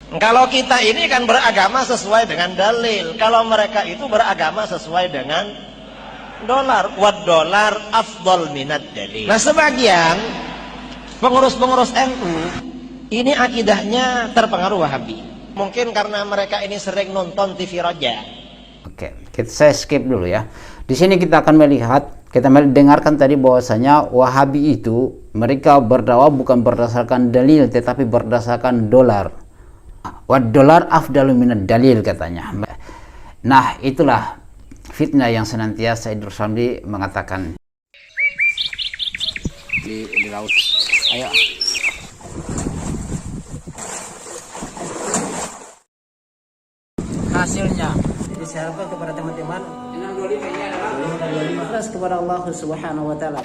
Kalau kita ini kan beragama sesuai dengan dalil, kalau mereka itu beragama sesuai dengan dolar. Wad dolar afdal minat dalil. Nah, sebagian pengurus-pengurus NU ini akidahnya terpengaruh Wahabi. Mungkin karena mereka ini sering nonton TV Roja. Oke, saya skip dulu ya. Di sini kita akan melihat, kita mendengarkan tadi bahwasanya Wahabi itu mereka berdakwah bukan berdasarkan dalil tetapi berdasarkan dolar. Wad dolar afdalu minad dalil katanya. Nah, itulah fitnah yang senantiasa Idrus Ramli mengatakan di laut. Ayo. Hasilnya disarankan kepada teman-teman 525 kepada Allah Subhanahu wa taala.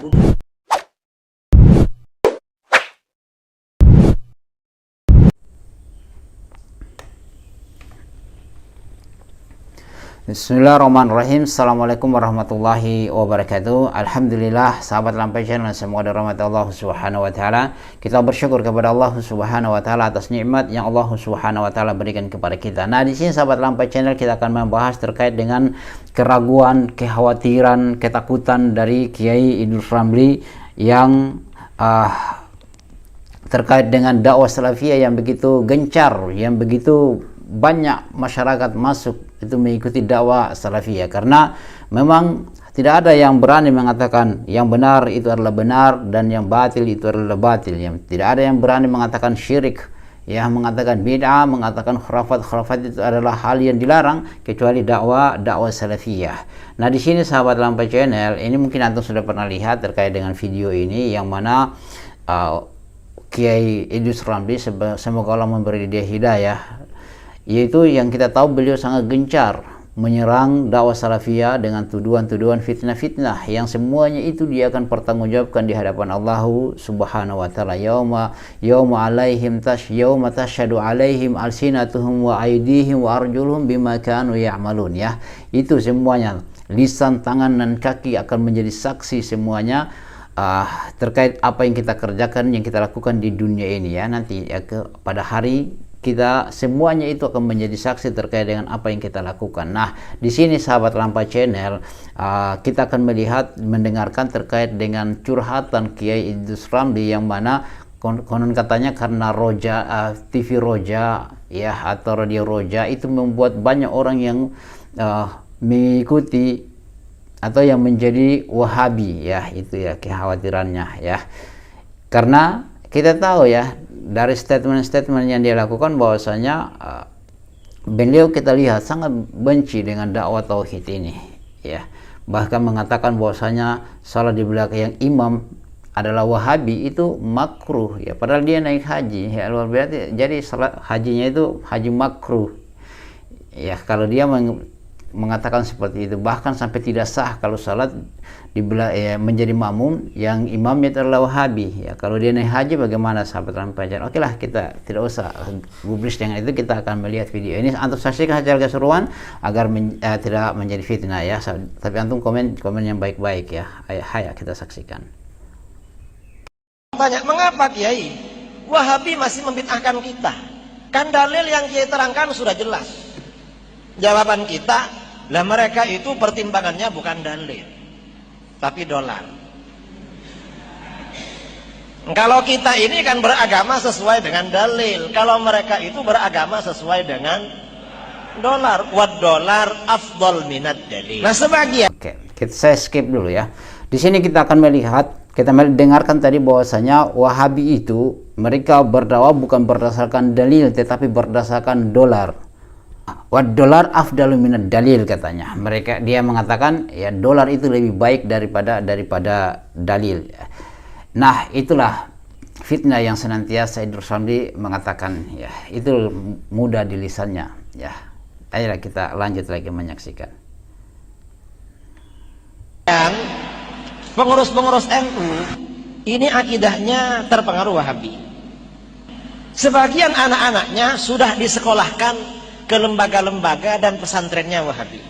Bismillahirrahmanirrahim. Assalamualaikum warahmatullahi wabarakatuh. Alhamdulillah, sahabat Lampai Channel, semoga ada rahmat Allah Subhanahu wa taala. Kita bersyukur kepada Allah Subhanahu wa taala atas nikmat yang Allah Subhanahu wa taala berikan kepada kita. Nah, di sini sahabat Lampai Channel kita akan membahas terkait dengan keraguan, kekhawatiran, ketakutan dari Kiai Idrus Ramli yang terkait dengan dakwah salafiyah yang begitu gencar, yang begitu banyak masyarakat masuk itu mengikuti dakwah salafiyah, karena memang tidak ada yang berani mengatakan yang benar itu adalah benar dan yang batil itu adalah batil. Yang tidak ada yang berani mengatakan syirik, ya, mengatakan bid'ah, mengatakan khurafat itu adalah hal yang dilarang kecuali dakwah salafiyah. Nah, di sini sahabat Lampai Channel, ini mungkin antum sudah pernah lihat terkait dengan video ini yang mana Kiai Idrus Ramli, semoga Allah memberi dia hidayah, yaitu yang kita tahu beliau sangat gencar menyerang dakwah salafiyah dengan tuduhan-tuduhan fitnah-fitnah yang semuanya itu dia akan pertanggungjawabkan di hadapan Allah Subhanahu wa taala. Yauma alaihim yauma tashhadu alaihim alsinatuhum wa aydihim wa arjuluhum bima kanu ya'malun, ya. Itu semuanya, lisan, tangan dan kaki akan menjadi saksi semuanya terkait apa yang kita kerjakan, yang kita lakukan di dunia ini, ya. Nanti ya, pada hari kita semuanya itu akan menjadi saksi terkait dengan apa yang kita lakukan. Nah, di sini sahabat Lampai Channel, kita akan melihat, mendengarkan terkait dengan curhatan Kiai Idrus Ramli yang mana konon katanya karena Roja, TV Roja, ya, atau radio Roja itu membuat banyak orang yang mengikuti atau yang menjadi Wahabi, ya. Itu ya kekhawatirannya, ya. Karena kita tahu, ya, dari statement-statement yang dia lakukan bahwasanya beliau kita lihat sangat benci dengan dakwah tauhid ini, ya. Bahkan mengatakan bahwasanya salat di belakang imam adalah Wahabi itu makruh, ya. Padahal dia naik haji, ya, luar biasa. Jadi salat hajinya itu haji makruh, ya. Kalau dia mengatakan seperti itu, bahkan sampai tidak sah kalau salat menjadi makmum yang imamnya adalah Wahabi, ya. Kalau dia naik haji bagaimana sahabat Lampai Channel? Oke lah, kita tidak usah gubris dengan itu, kita akan melihat video ini. Antum saksikan hasil keseruan agar tidak menjadi fitnah, ya. Tapi antum komen yang baik-baik, ya. Ayo kita saksikan. Banyak, mengapa Kiai Wahabi masih membid'ahkan kita? Kan dalil yang Kiai terangkan sudah jelas. Jawaban kita, lah mereka itu pertimbangannya bukan dalil tapi dolar. Kalau kita ini kan beragama sesuai dengan dalil, kalau mereka itu beragama sesuai dengan dolar. Wad dolar afdal minad dalil. Nah, sebagian. Oke, saya skip dulu ya. Di sini kita akan melihat, kita mendengarkan tadi bahwasanya Wahabi itu mereka berdakwah bukan berdasarkan dalil tetapi berdasarkan dolar. Wad dolar afdalu minad dalil katanya. Dia mengatakan, ya, dolar itu lebih baik daripada dalil. Nah, itulah fitnah yang senantiasa Idrus Ramli mengatakan, ya. Itu mudah di lisannya, ya. Ayolah kita lanjut lagi menyaksikan. Yang pengurus-pengurus NU ini akidahnya terpengaruh Wahabi. Sebagian anak-anaknya sudah disekolahkan ke lembaga-lembaga dan pesantrennya Wahabi.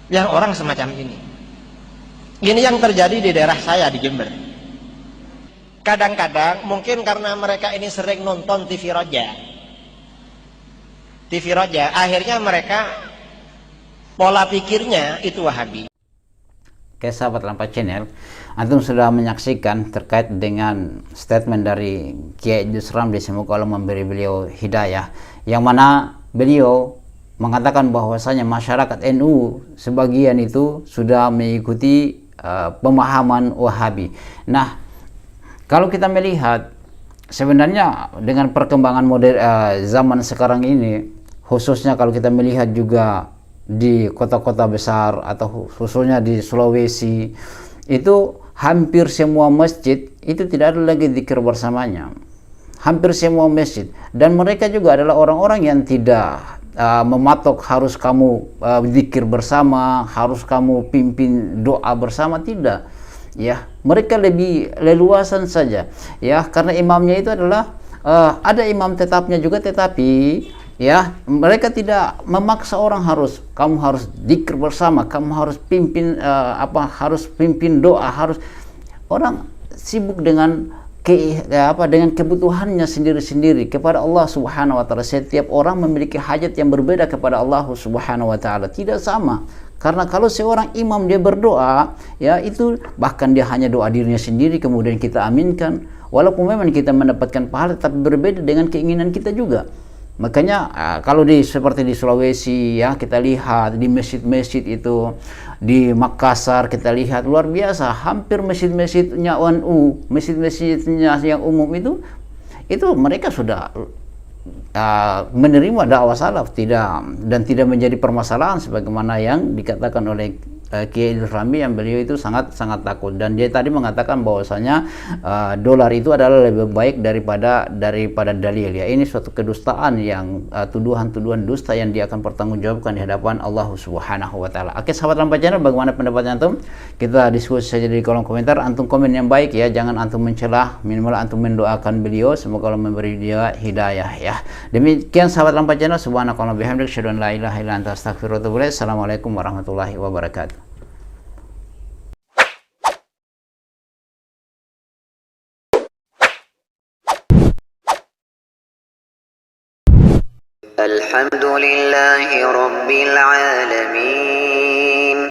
Yang orang semacam ini. Ini yang terjadi di daerah saya di Jember. Kadang-kadang mungkin karena mereka ini sering nonton TV Roja. TV Roja, akhirnya mereka pola pikirnya itu Wahabi. Oke sahabat Lampa Channel, antum sudah menyaksikan terkait dengan statement dari Kiai Idrus Ramli, semoga Allah memberi beliau hidayah, yang mana beliau mengatakan bahwasanya masyarakat NU sebagian itu sudah mengikuti pemahaman Wahabi. Nah, kalau kita melihat sebenarnya dengan perkembangan zaman sekarang ini, khususnya kalau kita melihat juga di kota-kota besar atau khususnya di Sulawesi, itu hampir semua masjid itu tidak ada lagi zikir bersamanya. Hampir semua masjid, dan mereka juga adalah orang-orang yang tidak mematok harus kamu zikir bersama, harus kamu pimpin doa bersama, tidak. Ya, mereka lebih leluasan saja. Ya, karena imamnya itu adalah ada imam tetapnya juga, tetapi ya mereka tidak memaksa orang kamu harus zikir bersama, kamu harus pimpin harus pimpin doa, harus. Orang sibuk dengan dengan kebutuhannya sendiri-sendiri kepada Allah Subhanahu wa taala. Setiap orang memiliki hajat yang berbeda kepada Allah Subhanahu wa taala, tidak sama. Karena kalau seorang imam dia berdoa, ya itu bahkan dia hanya doa dirinya sendiri kemudian kita aminkan, walaupun memang kita mendapatkan pahala, tapi berbeda dengan keinginan kita juga. Makanya kalau seperti di Sulawesi ya, kita lihat di masjid-masjid itu, di Makassar kita lihat luar biasa, hampir masjid-masjidnya NU, masjid-masjidnya yang umum itu mereka sudah menerima dakwah salaf, dan tidak menjadi permasalahan sebagaimana yang dikatakan oleh Kiai Idrus Ramli, yang beliau itu sangat takut, dan dia tadi mengatakan bahwasanya dolar itu adalah lebih baik daripada dalil. Ya, ini suatu kedustaan, yang tuduhan-tuduhan dusta yang dia akan pertanggungjawabkan di hadapan Allah Subhanahu wa taala. Oke sahabat Lampa Channel, bagaimana pendapatnya antum? Kita diskusi saja di kolom komentar. Antum komen yang baik ya, jangan antum mencelah, minimal antum mendoakan beliau, semoga Allah memberi dia hidayah ya. Demikian sahabat Lampa Channel, subhanakallah bihamdik, asyhadu an la ilaha illa anta astaghfiruka wa atubu ilaik. Assalamualaikum warahmatullahi wabarakatuh. الحمد لله رب العالمين.